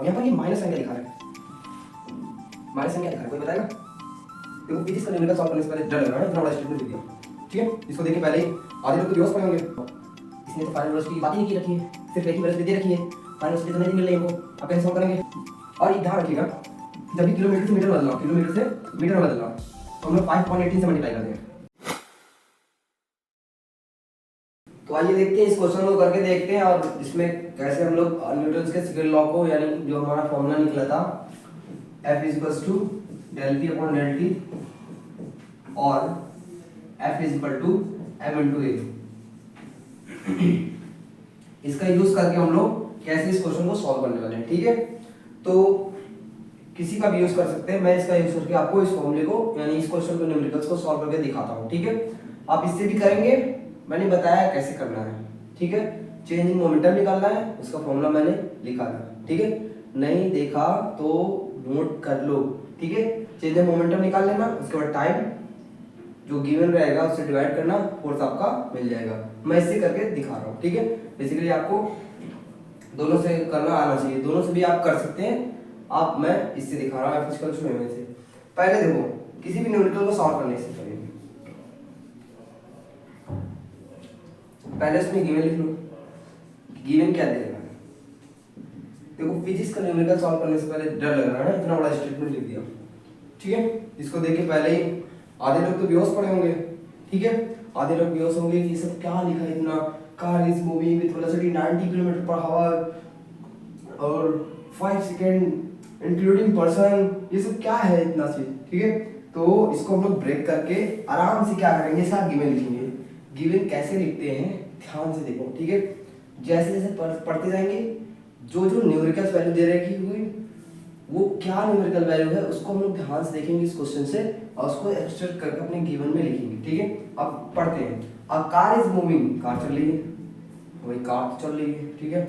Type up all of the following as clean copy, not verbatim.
अब यहाँ पर ये माइनस साइन क्या दिखा रहा है, माइनस साइन क्या दिखा रहा है कोई बताएगा? देखो फिजिक्स का न्यूमेरिकल सॉल्व करने से पहले डर लग रहा है, इतना बड़ा स्टेटमेंट लिख दिया। ठीक है, इसको देख के पहले ही आधे लोग तो बेहोश पड़े होंगे। इसने तो फाइनल वेलोसिटी की बात ही नहीं की रखी है, सिर्फ एक ही वेलोसिटी दे रखी है, फाइनल वेलोसिटी तो नहीं मिल रही हमको। अब कैसे सॉल्व करेंगे? और एक ध्यान रखिएगा, जब भी किलोमीटर से मीटर बदलना, किलोमीटर से मीटर में बदलना, तो हम लोग 5.18 से मल्टीप्लाई कर देंगे। तो आइए देखते हैं इस क्वेश्चन को करके देखते हैं और इसमें कैसे हम लोग न्यूटन के सेकंड लॉ को, यानी जो हमारा फॉर्मूला निकला था F = del P upon del T और F = m × a, इसका यूज करके हम लोग कैसे इस क्वेश्चन को सॉल्व करने वाले हैं। ठीक है, तो किसी का भी यूज कर सकते हैं, मैं इसका यूज करके आपको इस फॉर्मूले को, यानी इस क्वेश्चन को, न्यूमेरिकल्स को सॉल्व करके दिखाता हूँ। ठीक है, आप इससे भी करेंगे, मैंने बताया कैसे करना है। ठीक है, चेंज इन मोमेंटम निकालना है, उसका फॉर्मूला मैंने लिखा था। ठीक है, नहीं देखा तो नोट कर लो। ठीक है, चेंज इन मोमेंटम निकाल लेना, उसके बाद टाइम जो गिवन रहेगा उससे डिवाइड करना, फोर्स आपका मिल जाएगा। मैं इससे करके दिखा रहा हूँ। ठीक है, बेसिकली आपको दोनों से करना आना चाहिए, दोनों से भी आप कर सकते हैं। आप मैं इससे दिखा रहा हूँ F = m से। पहले देखो, किसी भी न्यूमेरिकल को सॉल्व करने से पहले उसमें गिवन लिख लो, गिवन क्या देगा। देखो फिजिक्स का न्यूमेरिकल सॉल्व करने से पहले डर लग रहा है, इतना बड़ा स्टेटमेंट लिख दिया। ठीक है, इसको देख के पहले ही आधे लोग तो बेहोश पड़े होंगे। ठीक है, आधे लोग बेहोश होंगे कि ये सब क्या लिखा है, इतना car is moving with velocity 90 km/h और 5 सेकंड इंक्लूडिंग पर्सन, ये सब क्या है इतना चीज। ठीक है, तो इसको हम लोग ब्रेक करके आराम से क्या करेंगे, इसका गिवन लिखेंगे। गिवन कैसे लिखते हैं ध्यान से देखो। ठीक है, जैसे जैसे पढ़ते जाएंगे, जो जो न्यूमेरिकल वैल्यू दे रखी हुई वो क्या न्यूमेरिकल वैल्यू है उसको हम लोग ध्यान से देखेंगे इस क्वेश्चन से, और उसको एक्सट्रैक्ट करके अपने गिवन में लिखेंगे। ठीक है, अब पढ़ते हैं। A car is moving, car चल रही है, वही कार चल रही है। ठीक है,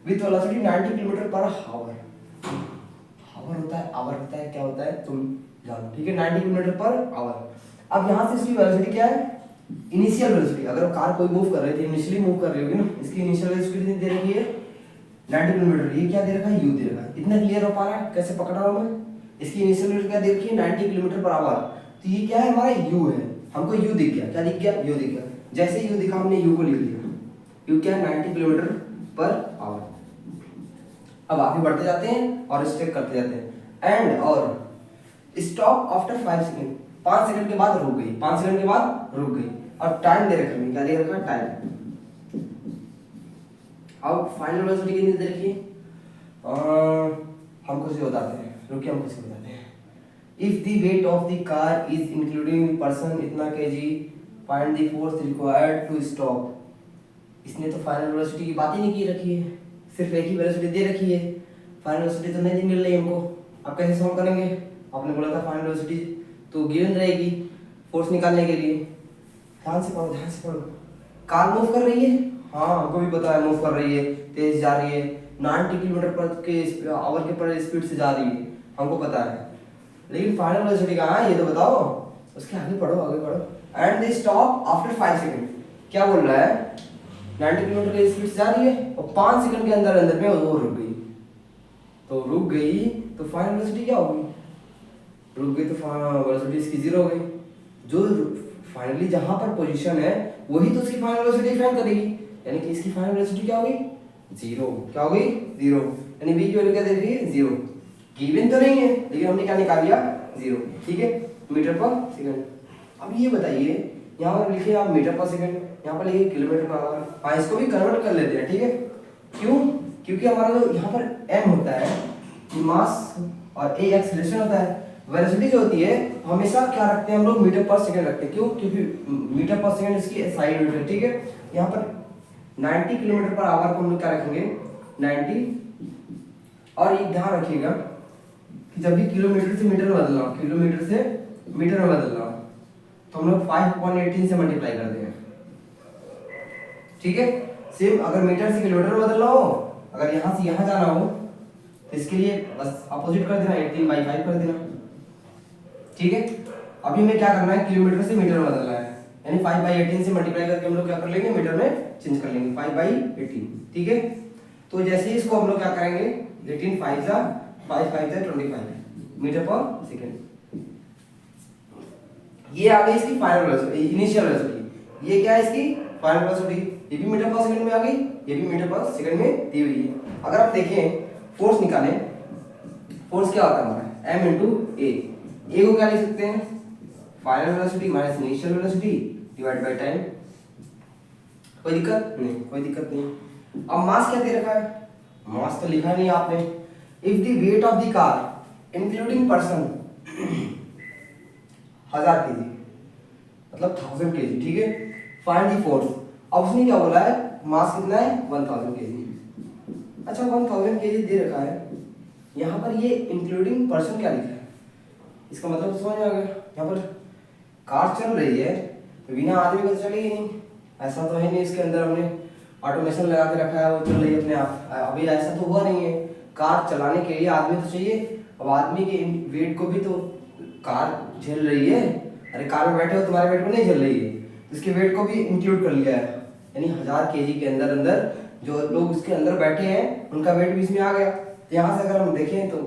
विथ वेलोसिटी 90 km/h, हावर होता है, आवर होता है, क्या होता है तुम जानो। ठीक है, 90 km/h। अब यहाँ से इसकी वेलोसिटी क्या है, इनिशियल वेलोसिटी। अगर कार कोई मूव कर रही थी, इनिशियली मूव कर रही होगी ना, इसकी इनिशियल वेलोसिटी कितनी दे रखी है, 90 किलोमीटर। ये क्या दे रखा है, u दे रखा है। इतना क्लियर हो पा रहा है कैसे पकड़ रहा हूं मैं? इसकी इनिशियल वेलोसिटी क्या दे रखी है, 90 km/h। तो ये क्या है, हमारा u है, हमको u दिख गया। क्या दिख गया, u दिख गया। जैसे u दिखा हमने u को लिख लिया। u क्या है, 90 km/h। अब आगे बढ़ते जाते हैं और स्टेप करते जाते हैं। एंड और स्टॉप आफ्टर 5 सेकंड, 5 सेकंड के बाद रुक गई, 5 सेकंड के बाद रुक गई। और टाइम दे रखा है, क्या दे रखा है, टाइम। अब फाइनल वेलोसिटी कितनी दे रखी है, हम कुछ बताते हैं, रुकिए हम कुछ बताते हैं। If the weight of the car is including person इतना kg, find the force required to stop. इसने तो फाइनल वेलोसिटी की बात ही नहीं की रखी है, सिर्फ एक ही वेलोसिटी दे रखी है, फाइनल वेलोसिटी तो नहीं मिल रही हमको। अब कैसे सॉल्व करेंगे, आपने बोला था फाइनल वेलोसिटी तो गिवन रहेगी फोर्स निकालने के लिए। ध्यान से पढ़ो, ध्यान से पढ़ो। कार मूव कर रही है, हाँ हमको भी पता है मूव कर रही है, तेज जा रही है, 90 km/h के पर स्पीड से जा रही है, हमको पता है। लेकिन फाइनल वेलोसिटी कहाँ है ये तो बताओ, उसके आगे पढ़ो, आगे पढ़ो। And they stop after 5 second, क्या बोल रहा है, 90 km की स्पीड से जा रही है और 5 सेकंड के अंदर अंदर में वो रुक गई। तो रुक गई तो फाइनल वेलोसिटी क्या होगी, रुक गई तो वेलोसिटी इसकी 0 हो गई। जो फाइनली जहां पर पोजीशन है वही तो उसकी फाइनल वेलोसिटी डिफाइन करेगी, यानी कि इसकी फाइनल वेलोसिटी क्या होगी, 0। क्या होगी, 0। यानी v की वैल्यू क्या दे रही है, 0। गिवन तो नहीं है लेकिन हमने क्या निकाल लिया, 0। ठीक है, मीटर पर सेकंड। अब ये बताइए, यहाँ पर लिखे आप मीटर पर सेकंड, यहाँ पर लिखे किलोमीटर पर आवर। हाँ, इसको भी कन्वर्ट कर लेते हैं। ठीक है, क्यों, क्योंकि हमारा जो यहाँ पर m होता है मास और a एक्सीलरेशन होता है, वेलोसिटी जो होती है हमेशा क्या रखते हैं हम लोग, मीटर पर सेकंड रखते हैं। क्यों, क्योंकि मीटर पर सेकंड इसकी SI यूनिट है। ठीक है, यहाँ पर 90 km/h को हम लोग क्या रखेंगे, 90। और एक ध्यान रखिएगा कि जब भी किलोमीटर से मीटर में बदलना, किलोमीटर से मीटर में बदलना, तो हम लोग 5.18 से मल्टीप्लाई कर देंगे। ठीक है, सेम अगर मीटर से किलोमीटर में बदलना हो, अगर यहाँ से यहाँ जाना हो तो इसके लिए बस अपोजिट कर देना, 18/5 कर देना। ठीक है, अभी हमें क्या करना है, किलोमीटर से मीटर में बदलना है, यानी 5/18 से मल्टीप्लाई करके हम लोग क्या कर लेंगे, मीटर में चेंज कर लेंगे, 5/18। ठीक है, तो जैसे ही इसको हम लोग क्या करेंगे, 18 5 जा 5 5 जा 25 मीटर पर सेकंड। ये आ गई इसकी फाइनल वेलोसिटी, इनिशियल वेलोसिटी। ये क्या है इसकी फाइनल वेलोसिटी, ये भी मीटर पर सेकंड में आ गई, ये भी मीटर पर सेकंड में दी हुई है। अगर आप देखें फोर्स निकालें, फोर्स क्या होता है हमारा m इंटू ए। ए को क्या लिख सकते हैं, final velocity minus initial velocity divide by time. कोई दिक्कत नहीं, कोई दिक्कत नहीं। अब मास क्या दे रखा है, मास तो लिखा नहीं आपने। If the weight of the car including person 1000 kg, मतलब 1000 kg, ठीक है। Find the force. अब उसने क्या बोला है, मास कितना है 1000 kg। अच्छा 1000 kg दे रखा है, यहाँ पर ये इंक्लूडिंग पर्सन क्या लिखा है, इसका मतलब तो समझ आ गया। यहाँ पर कार चल रही है तो बिना आदमी को तो चलेगी नहीं, ऐसा तो है नहीं इसके अंदर हमने ऑटोमेशन लगा के रखा है वो चल रही है अपने आप। अभी ऐसा तो हुआ नहीं है, कार चलाने के लिए आदमी तो चाहिए। अब आदमी के वेट को भी तो कार झेल रही है। अरे कार में बैठे हो, तुम्हारे वेट को नहीं झेल रही है, इसके वेट को भी इंक्लूड कर लिया है। यानी 1000 kg के अंदर अंदर जो लोग इसके अंदर बैठे हैं उनका वेट भी इसमें आ गया। तो यहाँ से अगर हम देखें तो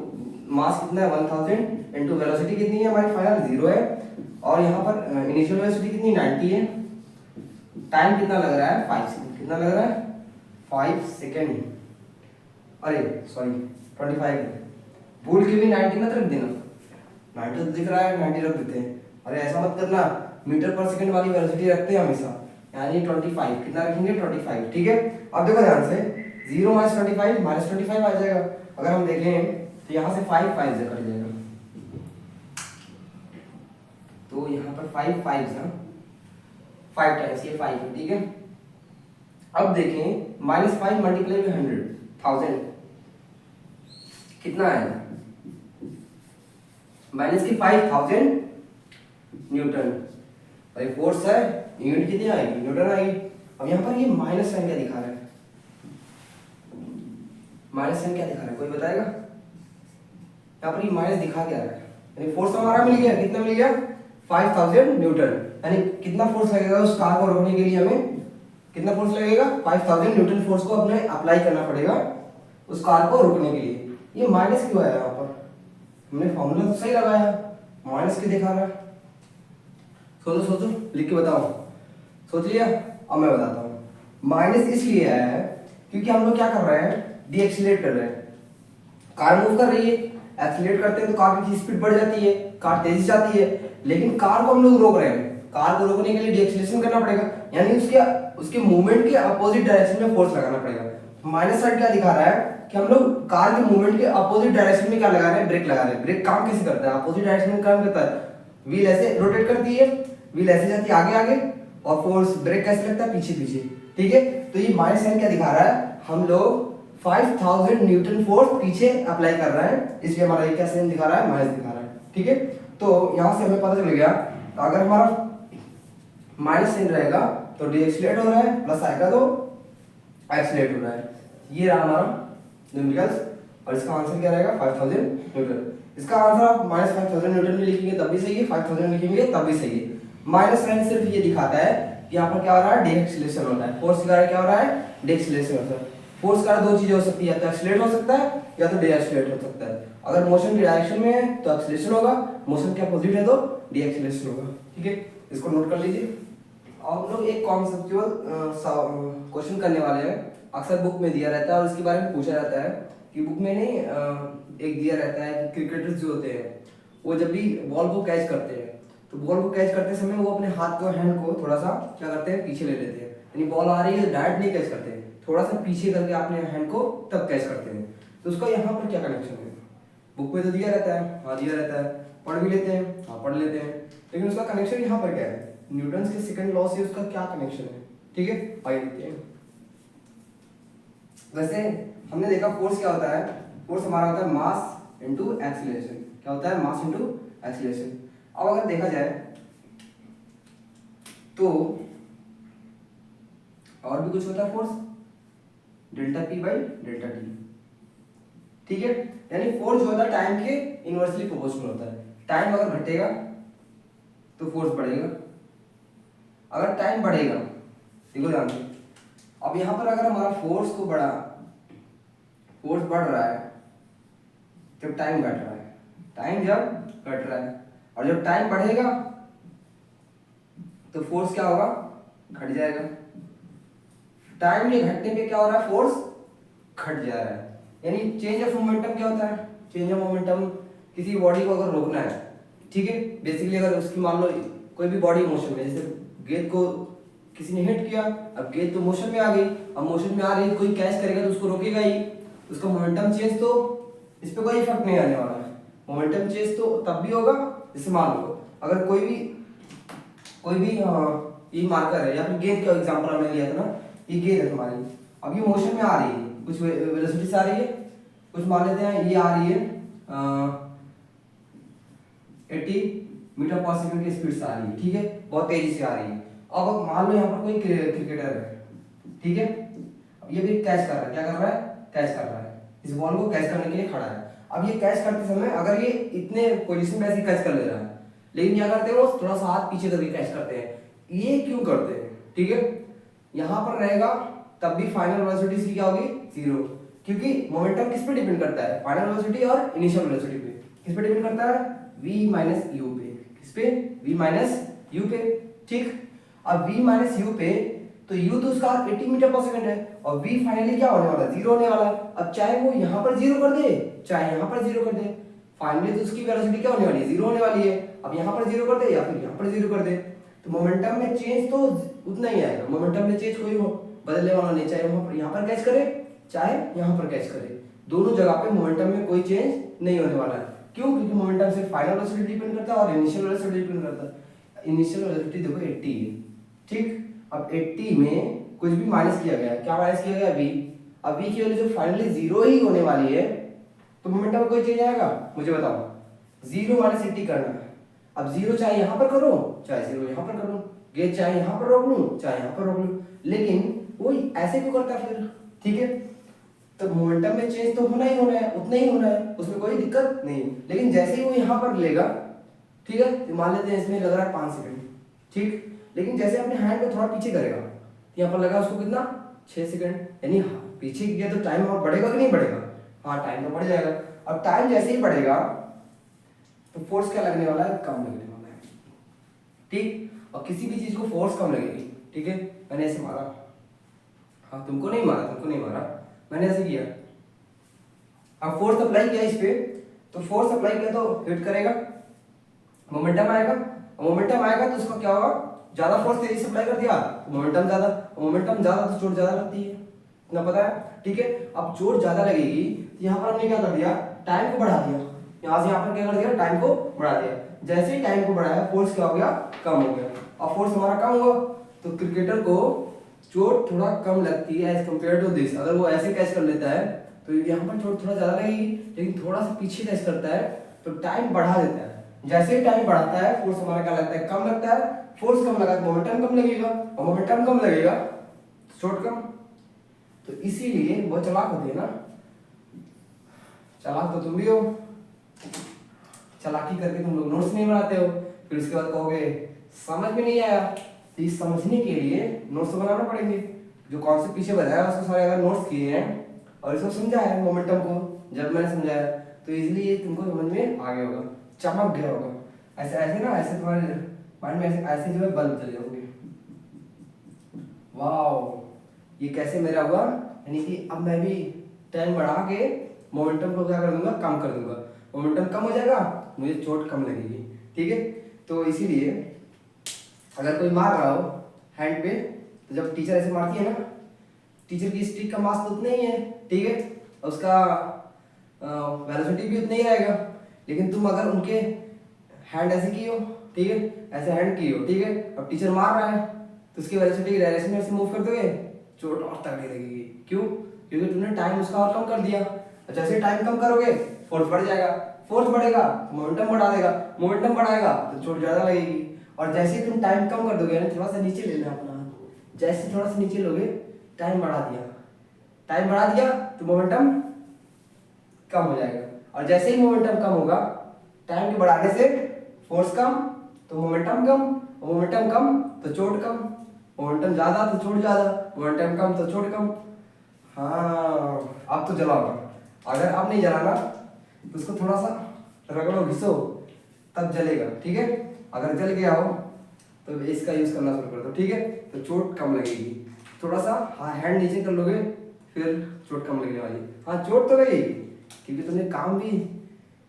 मास कितना है 1000 इंटू वेलोसिटी कितनी है हमारी फाइनल 0 है, और यहाँ पर इनिशियल वेलोसिटी कितनी 90 है। टाइम कितना लग रहा है 5 सेकंड, कितना लग रहा है 5 सेकंड। अरे सॉरी 25, भूल के भी 90 मत रख देना, 90 तो दिख रहा है 90 रख देते हैं। अरे ऐसा मत करना, मीटर पर सेकंड वाली वेलोसिटी रखते हैं हमेशा, यानी 25 कितना रखेंगे 25, ठीक है। अब देखो ध्यान से 0 माइनस 25 माइनस 25 आ जाएगा। अगर हम देखें तो यहाँ से 5 5 से कट जाएगा, तो यहाँ पर 5 5 है, 5 टाइम्स ये 5 है, ठीक है। अब देखें -5 मल्टीप्लाई बाय 1000 कितना है, माइनस की 5000 न्यूटन। भाई फोर्स है, यूनिट कितनी आएगी न्यूटन आएगी। अब यहाँ पर ये माइनस साइन क्या दिखा रहा है, माइनस साइन क्या दिखा रहा है कोई बताएगा। यहाँ पर ये माइनस दिखा क्या रहा है, यानी फोर्स हमारा मिल गया, कितना मिल गया 5000 न्यूटन। यानी कितना फोर्स लगेगा उस कार को रोकने के लिए, हमें कितना फोर्स लगेगा 5000 न्यूटन फोर्स को अपने अप्लाई करना पड़ेगा उस कार को रोकने के लिए। ये माइनस क्यों आया, यहाँ पर हमने फॉर्मूला तो सही लगाया, माइनस क्यों दिखा रहा है। सोचो सोचो, लिख के बताओ, सोच लिया। अब मैं बताता हूँ, माइनस इसलिए आया है क्योंकि हम लोग क्या कर रहे हैं, डीएक्सीलरेट कर रहे हैं। कार मूव कर रही है, एक्सीलरेट करते हैं तो कार की स्पीड बढ़ जाती है, कार तेजी जाती है, लेकिन कार को हम लोग रोक रहे हैं। कार को रोकने के लिए डीएक्सीलरेशन करना पड़ेगा, यानी उसके मूवमेंट के अपोजिट डायरेक्शन में फोर्स लगाना पड़ेगा। माइनस साइड क्या दिखा रहा है कि हम लोग कार के मूवमेंट के अपोजिट डायरेक्शन में क्या लगा रहे हैं, ब्रेक लगा रहे हैं। ब्रेक काम कैसे करता है, अपोजिट डायरेक्शन में काम करता है, व्हील ऐसे रोटेट करती है, व्हील ऐसे जाती है आगे आगे, और फोर्स ब्रेक कैसे लगता है पीछे पीछे, ठीक है। तो ये माइनस साइन क्या दिखा रहा है, हम लोग 5000 न्यूटन फोर्स पीछे अप्लाई कर रहे हैं, इसलिए हमारा ये क्या साइन दिखा रहा है, माइनस दिखा रहा है, ठीक है। तो यहाँ से हमें पता चल गया, तो अगर हमारा माइनस साइन रहेगा तो डीएक्सीलरेट हो रहा है, प्लस आएगा तो एक्सीलरेट हो रहा है। ये रहा हमारा न्यूमेरिकल्स, और इसका आंसर क्या रहेगा 5000 न्यूटन। इसका आंसर आप -5000 न्यूटन में लिखेंगे तब भी सही है, 5000 लिखेंगे तब भी सही है। माइनस साइन सिर्फ ये दिखाता है कि यहाँ पर क्या हो रहा है, डीएक्सीलरेशन हो रहा है। फोर्स के कारण क्या हो रहा है, डीएक्सीलरेशन होता है। फोर्स का दो चीजें हो सकती है, या तो एक्सीलरेट हो सकता है या तो डीएक्सीलरेट हो सकता है। अगर मोशन की डायरेक्शन में है तो एक्सीलरेशन होगा, मोशन के अपोजिट है तो डीएक्सीलरेशन होगा, ठीक है। इसको नोट कर लीजिए। हम लोग एक कॉन्सेप्चुअल क्वेश्चन करने वाले हैं, अक्सर बुक में दिया रहता है और इसके बारे में पूछा जाता है कि बुक में नहीं एक दिया रहता है कि क्रिकेटर्स जो होते हैं वो जब भी बॉल को कैच करते हैं तो बॉल को कैच करते समय वो अपने हाथ को, हैंड को थोड़ा सा क्या करते हैं, पीछे ले लेते हैं। यानी बॉल आ रही है डायरेक्ट नहीं कैच करते, थोड़ा सा पीछे करके अपने हैंड को तब कैच करते हैं। तो उसका यहाँ पर क्या कनेक्शन है, बुक में तो दिया रहता है, हाँ दिया रहता है, पढ़ भी लेते हैं, हाँ पढ़ लेते हैं, लेकिन उसका कनेक्शन यहाँ पर क्या है, न्यूटन के सेकंड लॉ से उसका क्या कनेक्शन है, ठीक है। आइए देखते हैं। वैसे हमने देखा फोर्स क्या होता है, फोर्स हमारा होता है मास इनटू एक्सीलरेशन। क्या होता है, मास इनटू एक्सीलरेशन। अब अगर देखा जाए तो और भी कुछ होता है force, delta P by delta T, ठीक है। यानी फोर्स जो होता है टाइम के इनवर्सली प्रोपोर्शनल होता है। टाइम अगर घटेगा तो फोर्स बढ़ेगा, अगर टाइम बढ़ेगा, देखो ध्यान से। अब यहाँ पर अगर हमारा फोर्स बढ़ रहा है जब टाइम घट रहा है, टाइम जब घट रहा है, और जब टाइम बढ़ेगा तो फोर्स क्या होगा, घट जाएगा। टाइम के घटने पे क्या हो रहा है, फोर्स घट जा रहा है। यानी चेंज ऑफ मोमेंटम क्या होता है, चेंज ऑफ मोमेंटम किसी बॉडी को अगर रोकना है, ठीक है, बेसिकली अगर उसकी मान लो कोई भी बॉडी मोशन में, जैसे गेंद को किसी ने हिट किया, अब गेंद तो मोशन में आ गई, अब मोशन में आ रही है, कोई कैच करेगा तो उसको रोकेगा ही, उसका मोमेंटम चेंज तो इस पे कोई इफेक्ट नहीं आने वाला है। मोमेंटम चेंज तो तब भी होगा, जैसे मान लो अगर कोई भी ये मार्कर है या फिर गेंद का एग्जांपल हमने लिया था ना, ये गेंद है तुम्हारी, अब ये मोशन में आ रही है, कुछ वेलोसिटी से आ रही है, कुछ मान लेते हैं ये आ रही है 80 मीटर पर सेकंड की स्पीड से आ रही है, ठीक है, बहुत तेजी से आ रही है। अब मान लो यहाँ पर कोई क्रिकेटर है, ठीक है, अब ये भी कैच कर रहा है, क्या कर रहा है, कैच कर रहा है, इस बॉल को कैच करने के लिए खड़ा है। अब ये कैच करते समय अगर ये इतने पोजीशन में ऐसे कैच कर ले रहा है, लेकिन क्या करते हैं वो थोड़ा सा हाथ पीछे करके कैच करते हैं, ये क्यों करते हैं, ठीक है, यहाँ पर रहेगा तब भी फाइनल वेलोसिटी इसकी क्या होगी, जीरो, क्योंकि मोमेंटम किस पे डिपेंड करता है, फाइनल वेलोसिटी और इनिशियल वेलोसिटी पे। किस पे डिपेंड करता है, v माइनस यू पे, किस पे, v माइनस यू पे, ठीक। अब v माइनस यू पे, तो u तो उसका 80 मीटर पर सेकंड है, और v फाइनली क्या होने वाला है, जीरो होने वाला है। अब चाहे वो यहाँ पर जीरो कर दे, चाहे यहाँ पर जीरो कर दे, फाइनली तो उसकी वेलोसिटी क्या होने वाली है, जीरो होने वाली है। अब यहाँ पर जीरो कर दे या फिर यहाँ पर जीरो कर दे, तो मोमेंटम में चेंज तो उतना ही आएगा, मोमेंटम में चेंज कोई बदलने वाला नहीं, चाहे वहां पर यहाँ पर कैच करे चाहे यहाँ पर कैच करे, दोनों जगह पे मोमेंटम में कोई चेंज नहीं होने वाला है। क्यों, क्योंकि मोमेंटम सिर्फ फाइनल वेलोसिटी डिपेंड करता है और इनिशियल वेलोसिटी डिपेंड करता है। इनिशियल वेलोसिटी देखो 80 है, ठीक। अब 80 में कुछ भी माइनस किया गया, क्या माइनस किया गया, v। अब v की वैल्यू जब फाइनली जीरो ही होने वाली है तो मोमेंटम में कोई चेंज आएगा, मुझे बताओ, जीरो माइनस 80 करना है। अब जीरो चाहे यहाँ पर करो चाहे जीरो यहाँ पर करो, गेंद चाहे यहाँ पर रोक लूं चाहे यहाँ पर रोक लूं, लेकिन वो ऐसे क्यों करता है फिर, ठीक है। तो मोमेंटम में चेंज तो होना ही होना है, उतना ही होना है, उसमें कोई दिक्कत नहीं। लेकिन जैसे ही वो यहाँ पर लेगा, ठीक है, तो मान लेते हैं इसमें लग रहा है 5 सेकंड, ठीक, लेकिन जैसे अपने हैंड को थोड़ा पीछे करेगा, यहाँ पर लगा उसको कितना, 6 सेकंड, यानी पीछे किया तो टाइम और बढ़ेगा कि नहीं बढ़ेगा, हाँ टाइम तो बढ़ जाएगा। अब टाइम जैसे ही बढ़ेगा तो फोर्स क्या लगने वाला है, कम लगने वाला है, ठीक। और किसी भी चीज को फोर्स कम लगेगी, ठीक है, मैंने ऐसे मारा, हाँ तुमको नहीं मारा, मैंने ऐसे किया, अब फोर्स अप्लाई किया इस पे, तो फोर्स अप्लाई किया तो हिट करेगा, मोमेंटम आएगा, तो उसका क्या होगा, ज्यादा फोर्स तेजी से अप्लाई कर दिया तो मोमेंटम ज्यादा तो चोट ज्यादा लगती है, इतना पता है, ठीक है। अब चोट ज्यादा लगेगी तो यहाँ पर हमने क्या कर दिया, टाइम को बढ़ा दिया, यहाँ से यहाँ पर क्या कर दिया, टाइम को बढ़ा दिया। जैसे ही टाइम को बढ़ाया फोर्स क्या हो गया, कम हो गया, और फोर्स हमारा कम हुआ तो क्रिकेटर को चोट थोड़ा कम लगती है एज कम्पेयर टू दिस। अगर वो ऐसे कैच कर लेता है तो यहाँ पर चोट थोड़ा ज्यादा लगेगी, लेकिन थोड़ा सा पीछे कैच करता है तो टाइम बढ़ा देता है। जैसे ही टाइम बढ़ाता है फोर्स हमारा क्या लगता है, कम लगता है, फोर्स कम लगा तो मोमेंटम कम लगेगा, और मोमेंटम कम लगेगा तो चोट कम। तो इसीलिए बहुत चालाक होती है ना, चालाक तो तुम भी हो, चालाकी करके तुम लोग नोट्स नहीं बनाते हो, फिर उसके बाद कहोगे समझ में नहीं आया। तो इस समझने के लिए नोट्स बनाना पड़ेंगे, जो कॉन्सेप्ट पीछे बताया उसको सारे अगर नोट्स किए हैं और इसको समझाया है मोमेंटम को, जब मैंने समझाया तो इजीली ये तुमको समझ में आ गया होगा, चमक गया होगा। ऐसे ऐसे ना, ऐसे तुम्हारे माइंड में ऐसे ऐसे जो है बल्ब चले जाओगे, वाह ये कैसे मेरा हुआ, यानी कि अब मैं भी टाइम बढ़ा के मोमेंटम को क्या कर दूंगा, कम कर दूंगा, मोमेंटम कम हो जाएगा, मुझे चोट कम लगेगी, ठीक है। तो इसीलिए अगर कोई मार रहा हो हैंड पे, तो जब टीचर ऐसे मारती है ना, टीचर की स्टिक का मास तो उतना ही है, ठीक है, उसका वेलोसिटी भी उतना ही रहेगा, लेकिन तुम अगर उनके हैंड ऐसे की हो, ठीक है, ऐसे हैंड की हो, ठीक है, अब टीचर मार रहा है तो उसकी वेलोसिटी की डायरेक्शन में ऐसे मूव कर दोगे, चोट और तगड़ी लगेगी। क्यों, क्योंकि तुमने टाइम उसका और कम कर दिया। जैसे टाइम कम करोगे फोर्स बढ़ जाएगा, फोर्स बढ़ेगा मोमेंटम बढ़ा देगा, मोमेंटम बढ़ाएगा तो चोट ज्यादा लगेगी। और जैसे ही तुम टाइम कम कर दोगे, यानी थोड़ा सा नीचे लेना अपना हाथ, जैसे थोड़ा सा नीचे लोगे टाइम बढ़ा दिया तो मोमेंटम कम हो जाएगा, और जैसे ही मोमेंटम कम होगा, टाइम के बढ़ाने से फोर्स कम तो मोमेंटम कम, मोमेंटम कम तो चोट कम, मोमेंटम ज्यादा तो चोट ज्यादा, मोमेंटम कम तो चोट कम। हाँ अब तो जलाओ, अगर अब नहीं जलाना तो उसको थोड़ा सा रगड़ो घिसो तब जलेगा, ठीक है। अगर जल गया हो तो इसका यूज करना शुरू कर दो, ठीक है। तो चोट कम लगेगी। थोड़ा सा हैंड नीचे कर लोगे फिर चोट कम लगने वाली। हाँ चोट तो लगेगी क्योंकि तुमने काम भी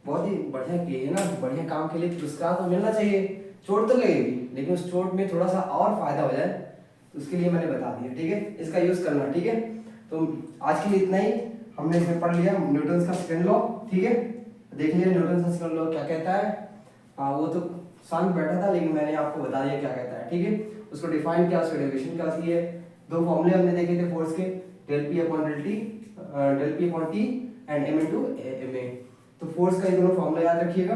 बहुत ही बढ़िया किए है ना, बढ़िया काम के लिए पुरस्कार तो मिलना चाहिए। चोट तो लगेगी लेकिन उस चोट में थोड़ा सा और फायदा हो जाए तो उसके लिए मैंने बता दिया, ठीक है। इसका यूज करना, ठीक है। तो आज के लिए इतना ही, हमने इसमें पढ़ लिया न्यूटन का सेकंड लॉ, ठीक है। देख लिया न्यूटन का सेकंड लॉ क्या कहता है। हाँ वो तो शांत बैठा था लेकिन मैंने आपको बता दिया क्या कहता है, ठीक है। उसको डिफाइन किया, उसकी डेरिवेशन क्या होती है। दो फॉर्मूले हमने देखे थे फोर्स के, del p upon t and m into m a. तो फोर्स का ये दोनों फॉर्मूला याद रखिएगा।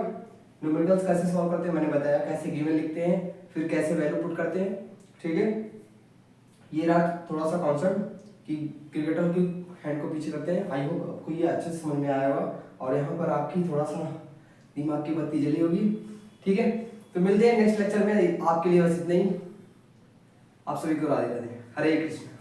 न्यूमेरिकल्स कैसे सॉल्व करते हैं मैंने बताया, कैसे गिवन लिखते हैं फिर कैसे वैल्यू पुट करते हैं, ठीक है। ये रहा थोड़ा सा कॉन्सेप्ट कि क्रिकेटर की हैंड को पीछे करते हैं। आई होप आपको ये अच्छे से समझ में आया होगा और यहाँ पर आपकी थोड़ा सा दिमाग की बत्ती जली होगी, ठीक है। तो मिलते हैं नेक्स्ट लेक्चर में। आपके लिए बस इतना ही। आप सभी को राधे राधे, हरे कृष्ण।